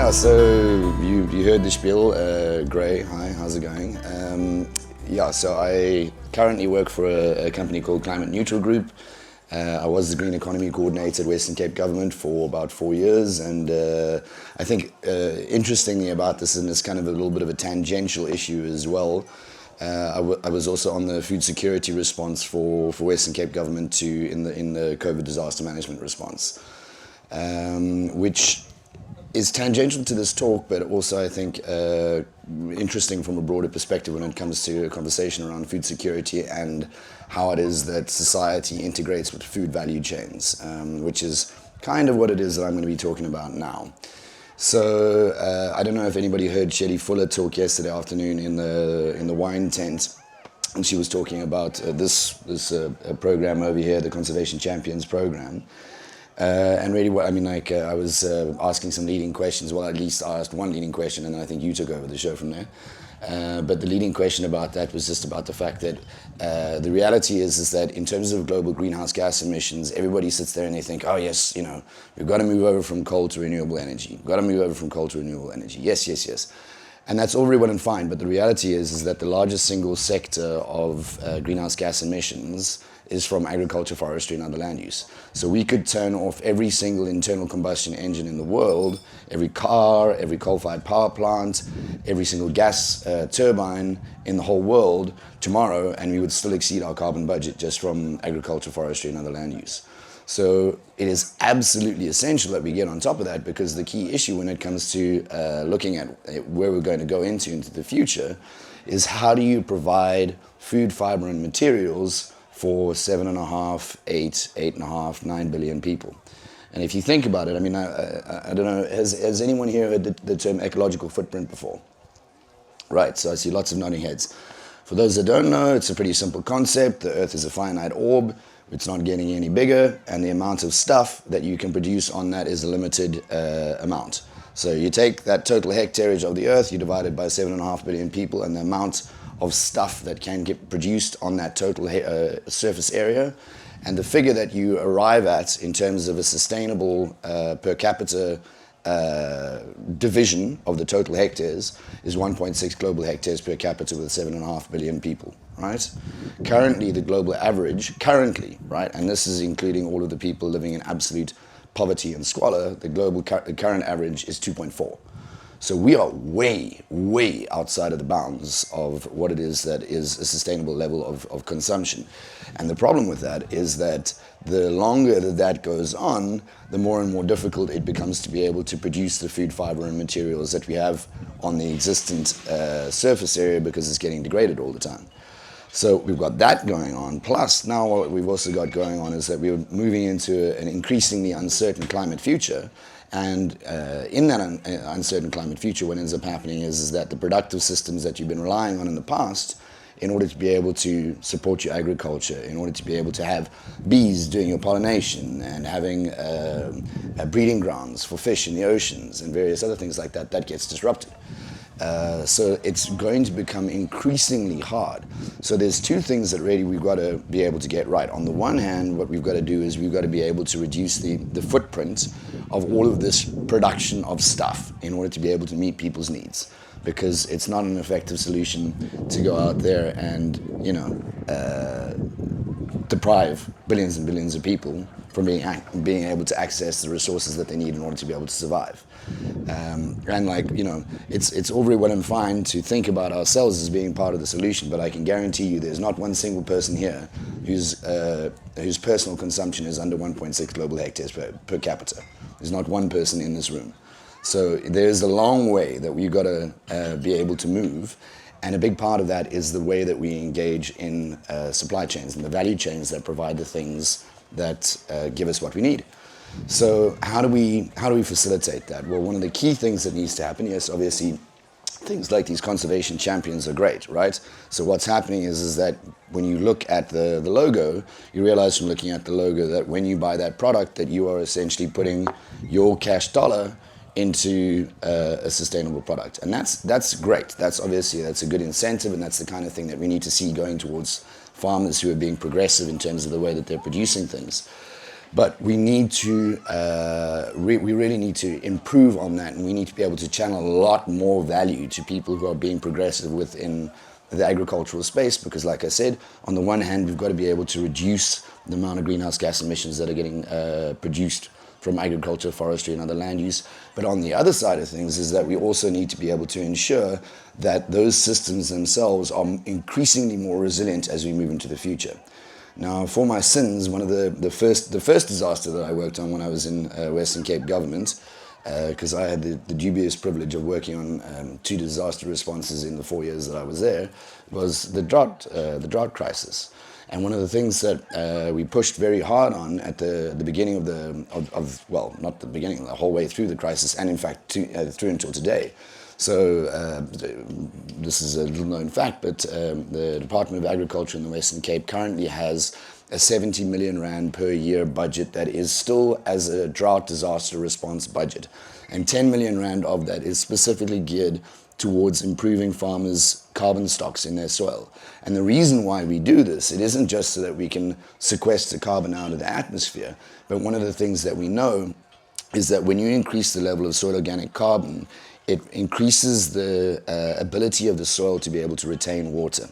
Yeah, so you heard the spiel. Gray, hi, how's it going? Yeah, so I currently work for a company called Climate Neutral Group. I was the Green Economy Coordinator at Western Cape Government for about 4 years, and I think interestingly about this, and it's kind of a little bit of a tangential issue as well, I was also on the food security response for Western Cape Government in the COVID disaster management response, which is tangential to this talk, but also I think interesting from a broader perspective when it comes to a conversation around food security and how it is that society integrates with food value chains, which is kind of what it is that I'm going to be talking about now. So I don't know if anybody heard Shelley Fuller talk yesterday afternoon in the wine tent, and she was talking about this program over here, the Conservation Champions program. And really, I was asking some leading questions. Well, at least I asked one leading question, and then I think you took over the show from there. But the leading question about that was just about the fact that the reality is that in terms of global greenhouse gas emissions, everybody sits there and they think, oh yes, we've got to move over from coal to renewable energy. We've got to move over from coal to renewable energy. Yes, yes, yes. And that's all very well and fine, but the reality is that the largest single sector of greenhouse gas emissions is from agriculture, forestry, and other land use. So we could turn off every single internal combustion engine in the world, every car, every coal-fired power plant, every single gas turbine in the whole world tomorrow, and we would still exceed our carbon budget just from agriculture, forestry, and other land use. So it is absolutely essential that we get on top of that, because the key issue when it comes to looking at where we're going to go into the future is how do you provide food, fiber, and materials for 7.5, 8.5, 9 billion people. And if you think about it, I don't know, has anyone here heard the term ecological footprint before? Right, so I see lots of nodding heads. For those that don't know, it's a pretty simple concept. The Earth is a finite orb. It's not getting any bigger, and the amount of stuff that you can produce on that is a limited amount. So you take that total hectareage of the Earth, you divide it by 7.5 billion people, and the amount of stuff that can get produced on that total surface area, and the figure that you arrive at in terms of a sustainable per capita division of the total hectares is 1.6 global hectares per capita with 7.5 billion people, right? Currently, the global average, right, and this is including all of the people living in absolute poverty and squalor, the current average is 2.4. So we are way, way outside of the bounds of what it is that is a sustainable level of consumption. And the problem with that is that the longer that goes on, the more and more difficult it becomes to be able to produce the food, fiber, and materials that we have on the existent surface area, because it's getting degraded all the time. So we've got that going on. Plus, now what we've also got going on is that we're moving into an increasingly uncertain climate future. And in that uncertain climate future, what ends up happening is that the productive systems that you've been relying on in the past, in order to be able to support your agriculture, in order to be able to have bees doing your pollination and having breeding grounds for fish in the oceans and various other things like that, that gets disrupted. So it's going to become increasingly hard. So there's two things that really we've got to be able to get right. On the one hand, what we've got to do is we've got to be able to reduce the footprint of all of this production of stuff in order to be able to meet people's needs. Because it's not an effective solution to go out there and, deprive billions and billions of people from being able to access the resources that they need in order to be able to survive. It's all very well and fine to think about ourselves as being part of the solution, but I can guarantee you there's not one single person here whose personal consumption is under 1.6 global hectares per capita. There's not one person in this room. So there's a long way that we've got to be able to move, and a big part of that is the way that we engage in supply chains and the value chains that provide the things that give us what we need. So how do we facilitate that? Well, one of the key things that needs to happen, yes, obviously, things like these conservation champions are great, right? So what's happening is that when you look at the logo, you realize from looking at the logo that when you buy that product, that you are essentially putting your cash dollar into a sustainable product. And that's great. That's a good incentive, and that's the kind of thing that we need to see going towards farmers who are being progressive in terms of the way that they're producing things. But we need to, we really need to improve on that, and we need to be able to channel a lot more value to people who are being progressive within the agricultural space, because like I said, on the one hand, we've got to be able to reduce the amount of greenhouse gas emissions that are getting produced from agriculture, forestry, and other land use. But on the other side of things is that we also need to be able to ensure that those systems themselves are increasingly more resilient as we move into the future. Now, for my sins, one of the first disaster that I worked on when I was in Western Cape government, because I had the dubious privilege of working on 2 disaster responses in the 4 years that I was there, was the drought crisis. And one of the things that we pushed very hard on at the beginning well, not the beginning, the whole way through the crisis, and in fact through until today. So this is a little known fact, but the Department of Agriculture in the Western Cape currently has a 70 million rand per year budget that is still as a drought disaster response budget. And 10 million rand of that is specifically geared towards improving farmers' carbon stocks in their soil. And the reason why we do this, it isn't just so that we can sequester carbon out of the atmosphere, but one of the things that we know is that when you increase the level of soil organic carbon, it increases the ability of the soil to be able to retain water.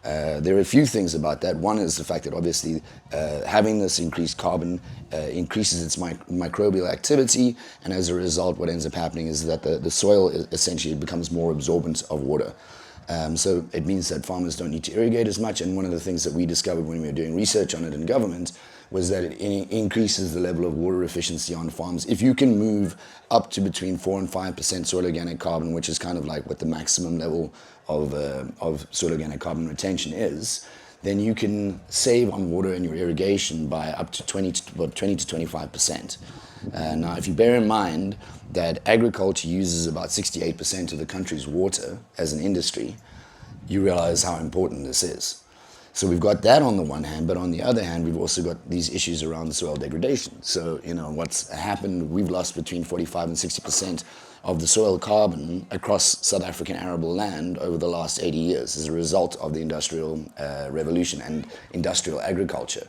There are a few things about that. One is the fact that obviously having this increased carbon increases its microbial activity, and as a result what ends up happening is that the soil essentially becomes more absorbent of water. So it means that farmers don't need to irrigate as much, and one of the things that we discovered when we were doing research on it in government was that it increases the level of water efficiency on farms. If you can move up to between 4 and 5% soil organic carbon, which is kind of like what the maximum level of soil organic carbon retention is, then you can save on water in your irrigation by up to 20 to 25%. Now, if you bear in mind that agriculture uses about 68% of the country's water as an industry, you realize how important this is. So we've got that on the one hand, but on the other hand, we've also got these issues around soil degradation. So, what's happened, we've lost between 45 and 60% of the soil carbon across South African arable land over the last 80 years as a result of the industrial revolution and industrial agriculture.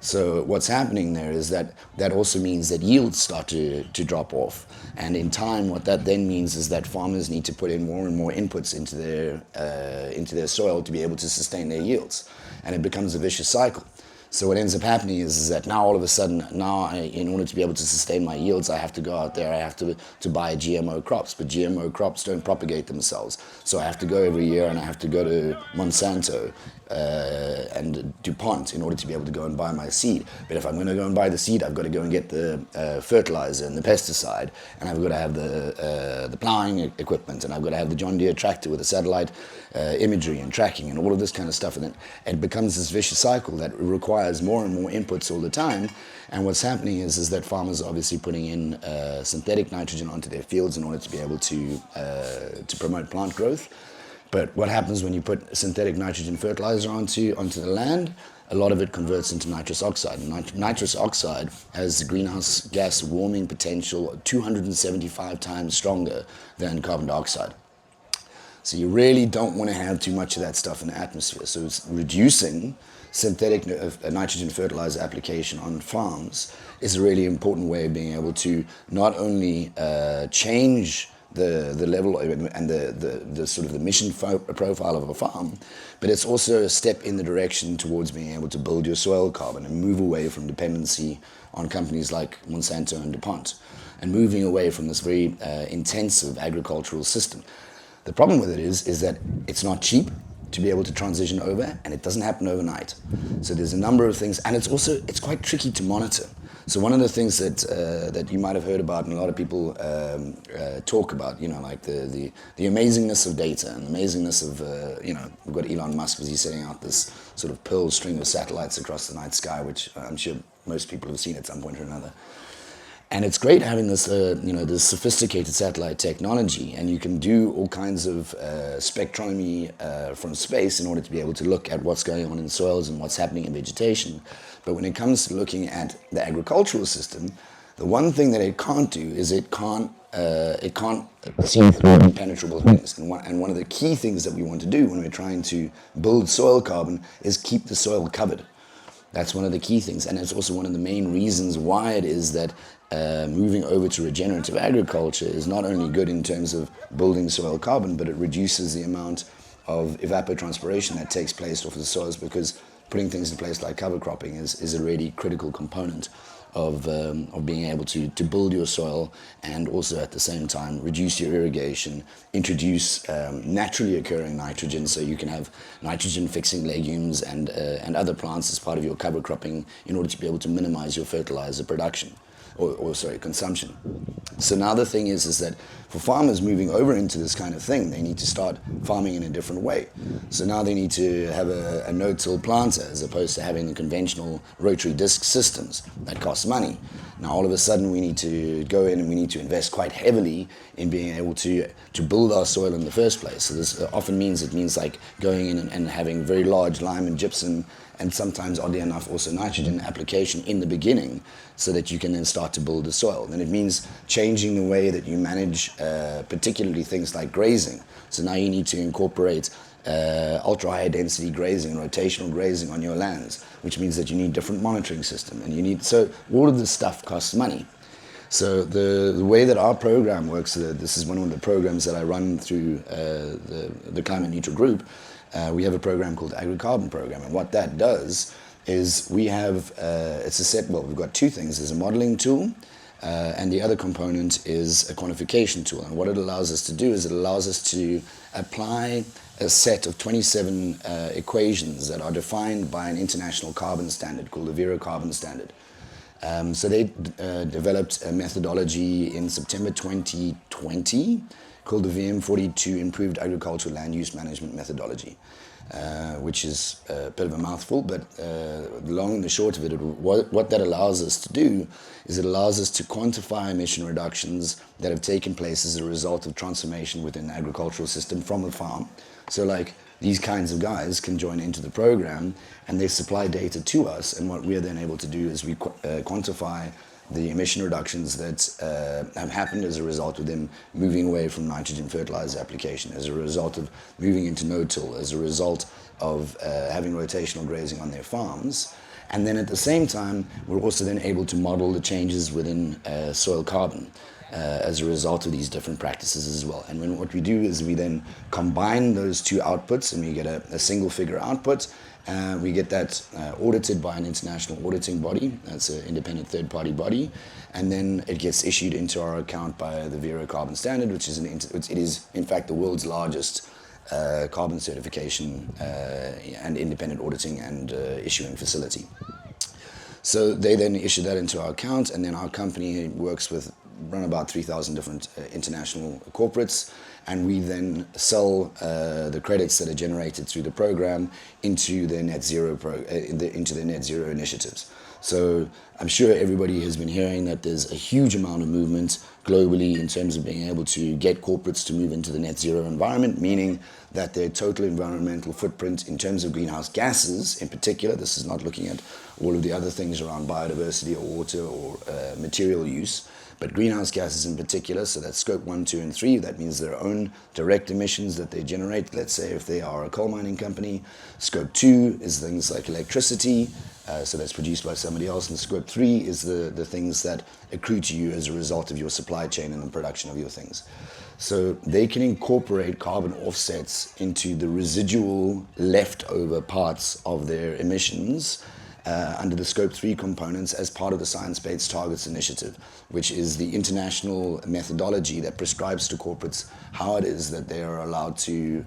So what's happening there is that also means that yields start to drop off. And in time, what that then means is that farmers need to put in more and more inputs into their soil to be able to sustain their yields. And it becomes a vicious cycle. So what ends up happening is that now all of a sudden, in order to be able to sustain my yields, I have to go out there, I have to buy GMO crops, but GMO crops don't propagate themselves. So I have to go every year and I have to go to Monsanto and DuPont in order to be able to go and buy my seed. But if I'm going to go and buy the seed, I've got to go and get the fertilizer and the pesticide, and I've got to have the plowing equipment, and I've got to have the John Deere tractor with the satellite imagery and tracking and all of this kind of stuff. And then it becomes this vicious cycle that requires more and more inputs all the time. And what's happening is that farmers are obviously putting in synthetic nitrogen onto their fields in order to be able to promote plant growth. But what happens when you put synthetic nitrogen fertilizer onto the land? A lot of it converts into nitrous oxide. And nitrous oxide has the greenhouse gas warming potential 275 times stronger than carbon dioxide. So you really don't want to have too much of that stuff in the atmosphere. So it's reducing synthetic nitrogen fertilizer application on farms is a really important way of being able to not only change the level and the sort of the mission profile of a farm, but it's also a step in the direction towards being able to build your soil carbon and move away from dependency on companies like Monsanto and DuPont, and moving away from this very intensive agricultural system. The problem with it is that it's not cheap to be able to transition over, and it doesn't happen overnight. So there's a number of things, and it's quite tricky to monitor. So one of the things that you might have heard about, and a lot of people talk about, like the amazingness of data and the amazingness of, we've got Elon Musk as he's setting out this sort of pearl string of satellites across the night sky, which I'm sure most people have seen at some point or another. And it's great having this, this sophisticated satellite technology, and you can do all kinds of spectronomy from space in order to be able to look at what's going on in soils and what's happening in vegetation. But when it comes to looking at the agricultural system, the one thing that it can't do is it can't see through impenetrable things. And one of the key things that we want to do when we're trying to build soil carbon is keep the soil covered. That's one of the key things, and it's also one of the main reasons why it is that moving over to regenerative agriculture is not only good in terms of building soil carbon, but it reduces the amount of evapotranspiration that takes place off the soils, because putting things in place like cover cropping is a really critical component of being able to build your soil, and also at the same time reduce your irrigation, introduce naturally occurring nitrogen, so you can have nitrogen fixing legumes and other plants as part of your cover cropping in order to be able to minimize your fertilizer production. Or consumption. So now the thing is that for farmers moving over into this kind of thing, they need to start farming in a different way. So now they need to have a no-till planter as opposed to having the conventional rotary disc systems that cost money. Now all of a sudden we need to go in and we need to invest quite heavily in being able to build our soil in the first place. So this often means like going in and having very large lime and gypsum, and sometimes, oddly enough, also nitrogen application in the beginning, so that you can then start to build the soil. Then it means changing the way that you manage particularly things like grazing. So now you need to incorporate ultra-high density grazing, rotational grazing on your lands, which means that you need different monitoring system, and so all of this stuff costs money. So the way that our program works, this is one of the programs that I run through the Climate Neutral Group. We have a program called the Agri-Carbon Program, and what that does is we have, we've got two things. There's a modeling tool, and the other component is a quantification tool. And what it allows us to do is it allows us to apply a set of 27 equations that are defined by an international carbon standard called the Zero Carbon Standard. So they developed a methodology in September 2020 called the VM42 Improved Agricultural Land Use Management Methodology, which is a bit of a mouthful, but the long and the short of it, what that allows us to do is it allows us to quantify emission reductions that have taken place as a result of transformation within the agricultural system from the farm. So like these kinds of guys can join into the program and they supply data to us, and what we're then able to do is we quantify the emission reductions that have happened as a result of them moving away from nitrogen fertilizer application, as a result of moving into no-till, as a result of having rotational grazing on their farms. And then at the same time, we're also then able to model the changes within soil carbon as a result of these different practices as well. And when what we do is we then combine those two outputs and we get a single figure output. We get that audited by an international auditing body. That's an independent third-party body, and then it gets issued into our account by the Zero Carbon Standard, which is it is in fact the world's largest carbon certification and independent auditing and issuing facility. So they then issue that into our account, and then our company works with run about 3,000 different international corporates, and we then sell the credits that are generated through the program into their net zero into their net zero initiatives. So I'm sure everybody has been hearing that there's a huge amount of movement globally in terms of being able to get corporates to move into the net zero environment, meaning that their total environmental footprint in terms of greenhouse gases in particular, this is not looking at all of the other things around biodiversity or water or material use, but greenhouse gases in particular, so that's scope 1, 2, and 3, that means their own direct emissions that they generate, let's say if they are a coal mining company. Scope 2 is things like electricity, so that's produced by somebody else, and scope 3 is the things that accrue to you as a result of your supply chain and the production of your things. So they can incorporate carbon offsets into the residual leftover parts of their emissions under the Scope 3 components as part of the Science Based Targets Initiative, which is the international methodology that prescribes to corporates how it is that they are allowed to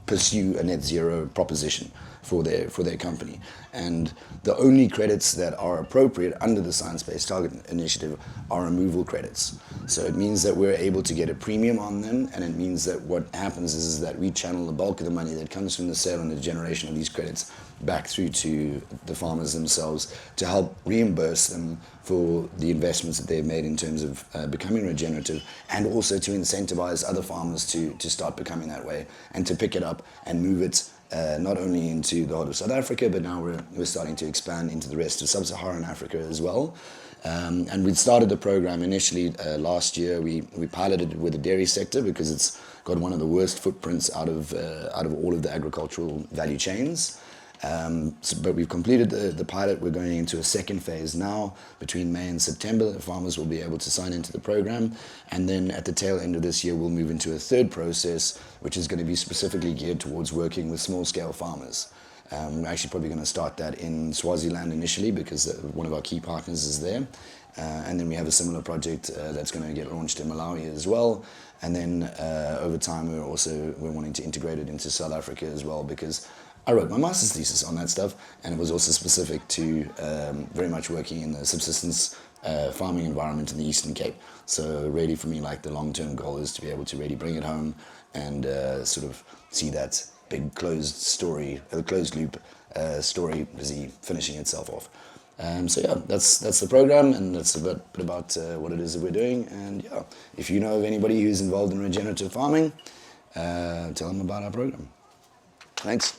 pursue a net zero proposition for their company. And the only credits that are appropriate under the Science Based Target Initiative are removal credits. So it means that we're able to get a premium on them, and it means that what happens is that we channel the bulk of the money that comes from the sale and the generation of these credits back through to the farmers themselves to help reimburse them for the investments that they've made in terms of becoming regenerative, and also to incentivize other farmers to start becoming that way and to pick it up and move it not only into the whole of South Africa, but now we're starting to expand into the rest of sub-Saharan Africa as well. And we started the program initially last year. We piloted it with the dairy sector because it's got one of the worst footprints out of all of the agricultural value chains. But we've completed the pilot. We're going into a second phase now. Between May and September, the farmers will be able to sign into the program. And then at the tail end of this year, we'll move into a third process, which is going to be specifically geared towards working with small-scale farmers. We're actually probably going to start that in Swaziland initially because one of our key partners is there. And then we have a similar project that's going to get launched in Malawi as well. And then over time, we're wanting to integrate it into South Africa as well, because I wrote my master's thesis on that stuff, and it was also specific to very much working in the subsistence farming environment in the Eastern Cape. So really for me, like, the long-term goal is to be able to really bring it home and sort of see that big closed loop story busy finishing itself off. So yeah, that's the program, and that's a bit about what it is that we're doing. And yeah, if you know of anybody who's involved in regenerative farming, tell them about our program. Thanks.